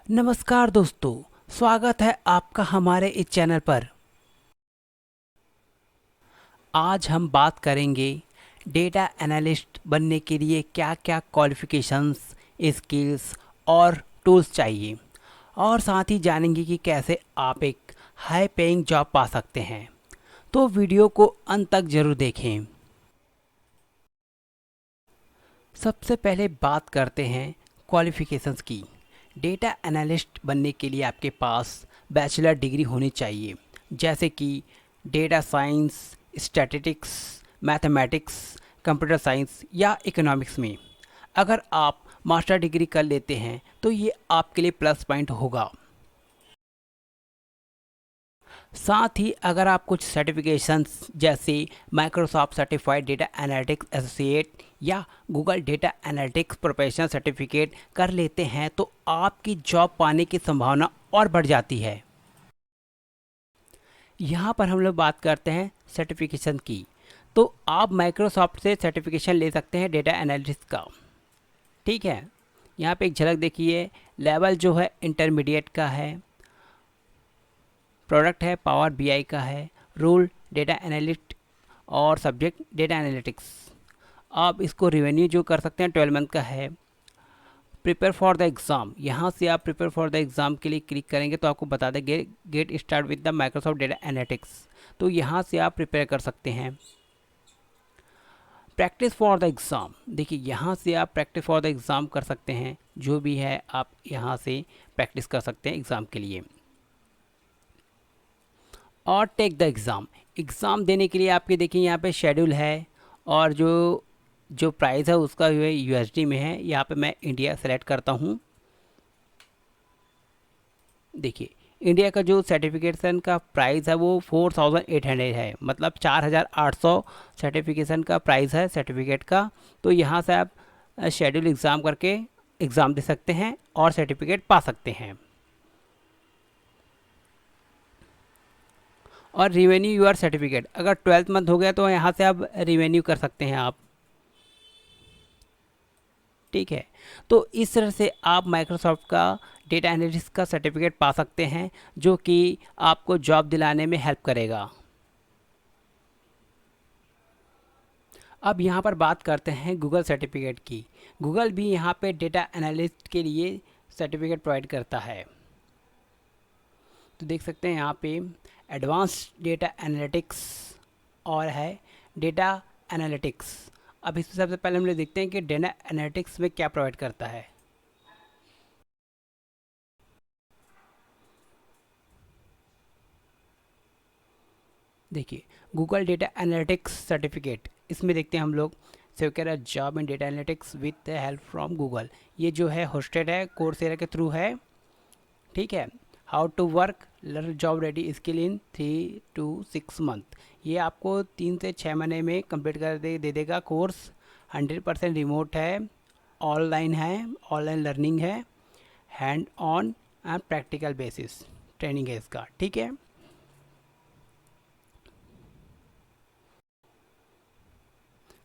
नमस्कार दोस्तों, स्वागत है आपका हमारे इस चैनल पर। आज हम बात करेंगे डेटा एनालिस्ट बनने के लिए क्या क्या क्वालिफ़िकेशंस, स्किल्स और टूल्स चाहिए, और साथ ही जानेंगे कि कैसे आप एक हाई पेइंग जॉब पा सकते हैं। तो वीडियो को अंत तक ज़रूर देखें। सबसे पहले बात करते हैं क्वालिफ़िकेशंस की। डेटा एनालिस्ट बनने के लिए आपके पास बैचलर डिग्री होनी चाहिए, जैसे कि data science, statistics, mathematics, computer science या इकोनॉमिक्स में। अगर आप मास्टर डिग्री कर लेते हैं तो ये आपके लिए प्लस पॉइंट होगा। साथ ही अगर आप कुछ सर्टिफिकेशंस जैसे Microsoft certified data analytics associate या Google data analytics professional certificate कर लेते हैं तो आपकी जॉब पाने की संभावना और बढ़ जाती है। यहाँ पर हम लोग बात करते हैं सर्टिफिकेशन की। तो आप माइक्रोसॉफ्ट से सर्टिफिकेशन ले सकते हैं डेटा एनालिटिक्स का। ठीक है, यहाँ पे एक झलक देखिए। लेवल जो है इंटरमीडिएट का है, प्रोडक्ट है पावर बीआई का है, रोल डेटा एनालिस्ट और सब्जेक्ट डेटा एनालिटिक्स। आप इसको रिवेन्यू जो कर सकते हैं 12 मंथ का है। प्रिपेयर फॉर द एग्ज़ाम, यहाँ से आप प्रिपेयर फॉर द एग्ज़ाम के लिए क्लिक करेंगे तो आपको बता देंगे get start with the Microsoft data analytics. तो यहाँ से आप प्रिपेयर कर सकते हैं। प्रैक्टिस फॉर द एग्ज़ाम, देखिए यहाँ से आप प्रैक्टिस फॉर द एग्ज़ाम कर सकते हैं। जो भी है आप यहाँ से प्रैक्टिस कर सकते हैं एग्ज़ाम के लिए। और टेक द एग्ज़ाम, एग्ज़ाम देने के लिए आपके देखिए यहाँ पे शेड्यूल है, और जो जो प्राइस है उसका जो है यूएसडी में है। यहाँ पे मैं इंडिया सेलेक्ट करता हूँ। देखिए इंडिया का जो सर्टिफिकेशन का प्राइस है वो 4800 है, मतलब 4800 सर्टिफिकेशन का प्राइस है सर्टिफिकेट का। तो यहाँ से आप शेड्यूल एग्ज़ाम करके एग्ज़ाम दे सकते हैं और सर्टिफिकेट पा सकते हैं। और रिवेन्यू यूआर सर्टिफिकेट, अगर 12th मंथ हो गया तो यहाँ से आप रिवेन्यू कर सकते हैं आप। ठीक है, तो इस तरह से आप माइक्रोसॉफ्ट का डेटा एनालिटिक्स का सर्टिफिकेट पा सकते हैं, जो कि आपको जॉब दिलाने में हेल्प करेगा। अब यहाँ पर बात करते हैं गूगल सर्टिफिकेट की। गूगल भी यहाँ पे डेटा एनालिस्ट के लिए सर्टिफिकेट प्रोवाइड करता है। तो देख सकते हैं यहाँ पे एडवांस डेटा एनालिटिक्स और है डेटा एनालिटिक्स। अब इसमें सबसे पहले हम लोग देखते हैं कि डेटा एनालिटिक्स में क्या प्रोवाइड करता है। देखिए गूगल डेटा एनालिटिक्स सर्टिफिकेट, इसमें देखते हैं हम लोग secure job in data analytics with help from Google. ये जो है होस्टेड है, कोर्सेरा के थ्रू है। ठीक है, how to work learn job ready skill in 3 to 6 month. ये आपको 3 से 6 महीने में कंप्लीट कर दे देगा कोर्स। 100% रिमोट है, ऑनलाइन है, ऑनलाइन लर्निंग है, hand on and practical basis training है इसका। ठीक है,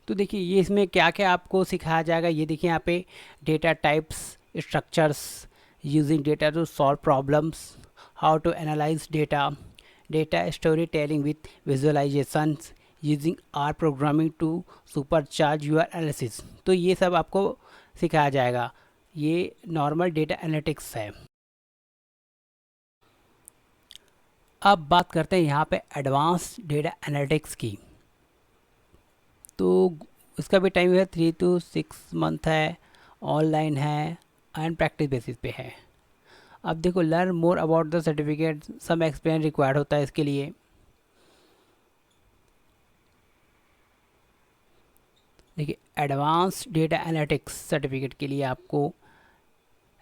तो देखिए ये इसमें क्या क्या आपको सिखाया जाएगा। ये देखिए यहाँ पे data types, structures, using data to solve problems, how to analyse data, data story telling with visualisations, using R programming to supercharge your analysis. तो ये सब आपको सिखाया जाएगा। ये नॉर्मल डेटा एनालिटिक्स है। अब बात करते हैं यहाँ पे एडवांस डेटा एनालिटिक्स की। तो इसका भी टाइम है 3 to 6 मंथ है, ऑनलाइन है एंड प्रैक्टिस बेसिस पे है। अब देखो learn more about the certificate, some experience required होता है इसके लिए। देखिए एडवांस डेटा एनालिटिक्स सर्टिफिकेट के लिए आपको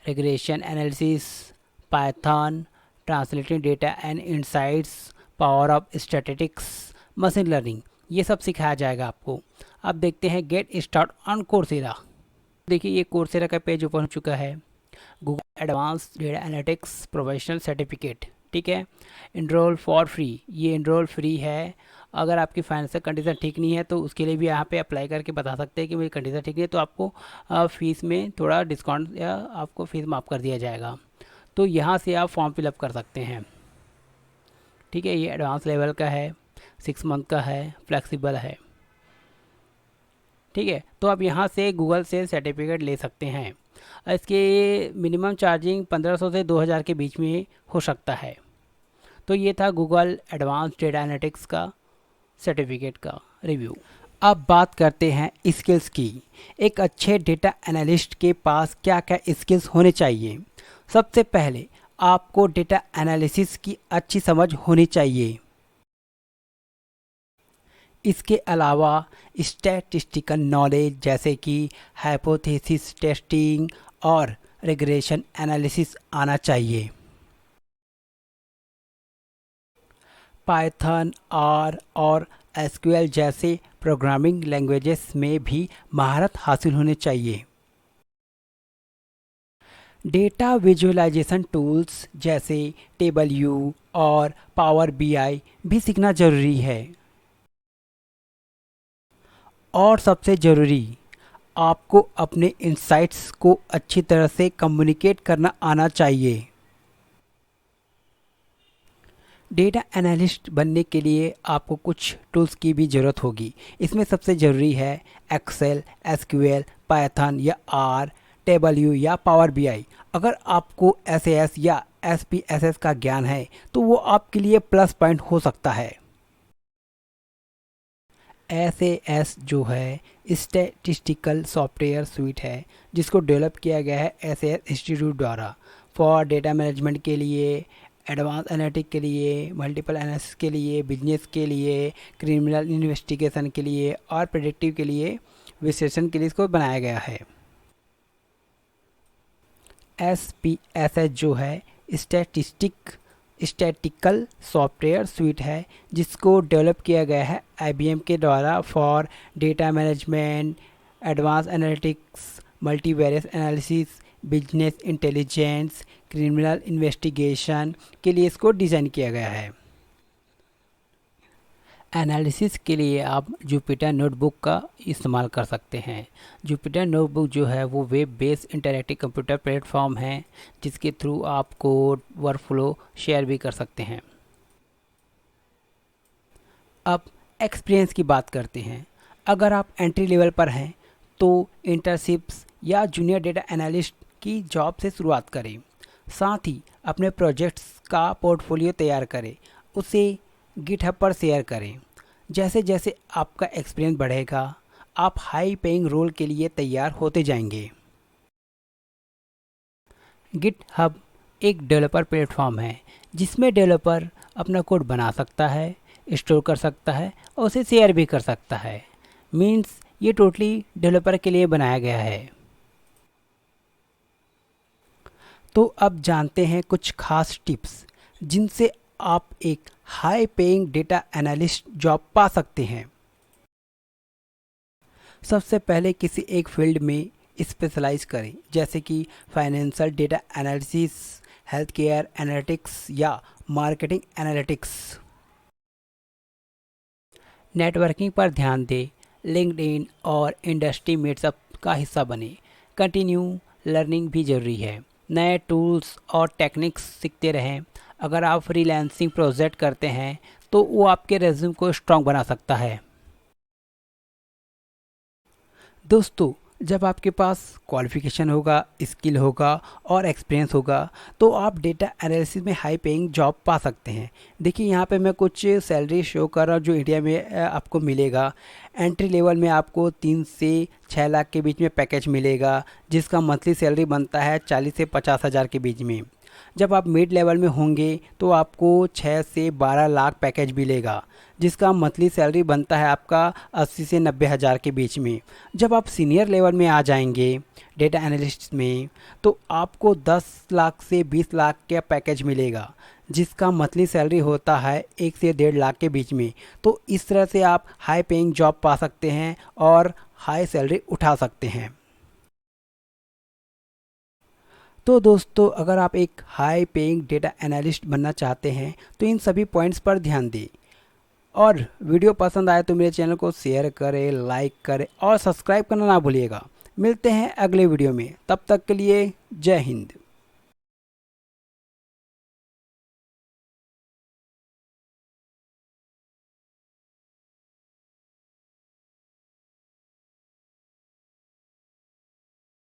regression analysis, Python, translating data and insights, power of statistics, machine learning, ये सब सिखाया जाएगा आपको। अब देखते हैं गेट स्टार्ट ऑन कोर्सेरा। देखिए ये कोर्सेरा का पेज ओपन हो चुका है। Google advance data analytics professional certificate. ठीक है, इनरोल फॉर फ्री, ये इनरोल फ्री है। अगर आपकी फाइनेंशियल कंडीशन ठीक नहीं है तो उसके लिए भी यहाँ पे अप्लाई करके बता सकते हैं कि मेरी कंडीशन ठीक नहीं है, तो आपको फ़ीस में थोड़ा डिस्काउंट या आपको फ़ीस माफ़ कर दिया जाएगा। तो यहाँ से आप फॉर्म फिलअप कर सकते हैं। ठीक है, ये एडवांस लेवल का है, 6 मंथ का है, फ्लेक्सिबल है। ठीक है, तो आप यहाँ से गूगल से सर्टिफिकेट ले सकते हैं। इसके मिनिमम चार्जिंग 1500 से 2000 के बीच में हो सकता है। तो ये था गूगल एडवांस डेटा एनालिटिक्स का सर्टिफिकेट का रिव्यू। अब बात करते हैं स्किल्स की। एक अच्छे डेटा एनालिस्ट के पास क्या क्या स्किल्स होने चाहिए। सबसे पहले आपको डेटा एनालिसिस की अच्छी समझ होनी चाहिए। इसके अलावा स्टैटिस्टिकल नॉलेज जैसे कि हाइपोथेसिस टेस्टिंग और रिग्रेशन एनालिसिस आना चाहिए। पाइथन, आर और एसक्यूएल जैसे प्रोग्रामिंग लैंग्वेजेस में भी महारत हासिल होनी चाहिए। डेटा विजुअलाइजेशन टूल्स जैसे टेबल यू और पावर बीआई भी सीखना जरूरी है। और सबसे ज़रूरी, आपको अपने इंसाइट्स को अच्छी तरह से कम्युनिकेट करना आना चाहिए। डेटा एनालिस्ट बनने के लिए आपको कुछ टूल्स की भी ज़रूरत होगी। इसमें सबसे ज़रूरी है एक्सेल, एसक्यूएल, पाइथन या आर, टेबल यू या पावर बीआई। अगर आपको एसएएस या एसपीएसएस का ज्ञान है तो वो आपके लिए प्लस पॉइंट हो सकता है। एसएएस जो है स्टैटिस्टिकल सॉफ्टवेयर स्वीट है, जिसको डेवलप किया गया है एसएएस इंस्टीट्यूट द्वारा फॉर डेटा मैनेजमेंट के लिए, एडवांस एनालिटिक के लिए, मल्टीपल एनालिसिस के लिए, बिजनेस के लिए, क्रिमिनल इन्वेस्टिगेशन के लिए और प्रेडिक्टिव के लिए, विश्लेषण के लिए इसको बनाया गया है। एसपीएसएस जो है स्टैटिकल सॉफ्टवेयर स्वीट है, जिसको डेवलप किया गया है आईबीएम के द्वारा for data management, advance analytics, multivariate analysis, business intelligence, criminal investigation के लिए इसको डिज़ाइन किया गया है। एनालिसिस के लिए आप जुपिटर नोटबुक का इस्तेमाल कर सकते हैं। जुपिटर नोटबुक जो है वो web based interactive computer platform है, जिसके थ्रू आप कोड वर्कफ्लो शेयर भी कर सकते हैं। अब एक्सपीरियंस की बात करते हैं। अगर आप एंट्री लेवल पर हैं तो इंटर्नशिप्स या जूनियर डेटा एनालिस्ट की जॉब से शुरुआत करें। साथ ही अपने प्रोजेक्ट्स का पोर्टफोलियो तैयार करें, उसे गिटहब पर शेयर करें। जैसे जैसे आपका एक्सपीरियंस बढ़ेगा, आप हाई पेइंग रोल के लिए तैयार होते जाएंगे। गिटहब एक डेवलपर प्लेटफॉर्म है, जिसमें डेवलपर अपना कोड बना सकता है, स्टोर कर सकता है और उसे शेयर भी कर सकता है। मीन्स ये टोटली डेवलपर के लिए बनाया गया है। तो अब जानते हैं कुछ खास टिप्स जिनसे आप एक high paying data analyst job पा सकते हैं। सबसे पहले किसी एक फील्ड में स्पेशलाइज करें, जैसे कि financial data analysis, health care analytics या मार्केटिंग एनालिटिक्स। नेटवर्किंग पर ध्यान दें, लिंक्डइन और इंडस्ट्री मीटअप का हिस्सा बने। कंटिन्यू लर्निंग भी ज़रूरी है, नए टूल्स और टेक्निक्स सीखते रहें। अगर आप फ्रीलांसिंग प्रोजेक्ट करते हैं तो वो आपके रेज्यूम को स्ट्रॉन्ग बना सकता है। दोस्तों, जब आपके पास क्वालिफिकेशन होगा, स्किल होगा और एक्सपीरियंस होगा तो आप डेटा एनालिसिस में हाई पेइंग जॉब पा सकते हैं। देखिए यहाँ पे मैं कुछ सैलरी शो कर रहा हूँ जो इंडिया में आपको मिलेगा। एंट्री लेवल में आपको 3 से 6 लाख के बीच में पैकेज मिलेगा, जिसका मंथली सैलरी बनता है 40 से 50 हज़ार के बीच में। जब आप मिड लेवल में होंगे तो आपको 6 से 12 लाख पैकेज मिलेगा, जिसका मंथली सैलरी बनता है आपका 80 से 90 हज़ार के बीच में। जब आप सीनियर लेवल में आ जाएंगे डेटा एनालिस्ट में तो आपको 10 लाख से 20 लाख का पैकेज मिलेगा, जिसका मंथली सैलरी होता है 1 से 1.5 लाख के बीच में। तो इस तरह से आप हाई पेइंग जॉब पा सकते हैं और हाई सैलरी उठा सकते हैं। तो दोस्तों, अगर आप एक हाई पेइंग डेटा एनालिस्ट बनना चाहते हैं तो इन सभी पॉइंट्स पर ध्यान दें। और वीडियो पसंद आए तो मेरे चैनल को शेयर करें, लाइक करें और सब्सक्राइब करना ना भूलिएगा। मिलते हैं अगले वीडियो में, तब तक के लिए जय हिंद।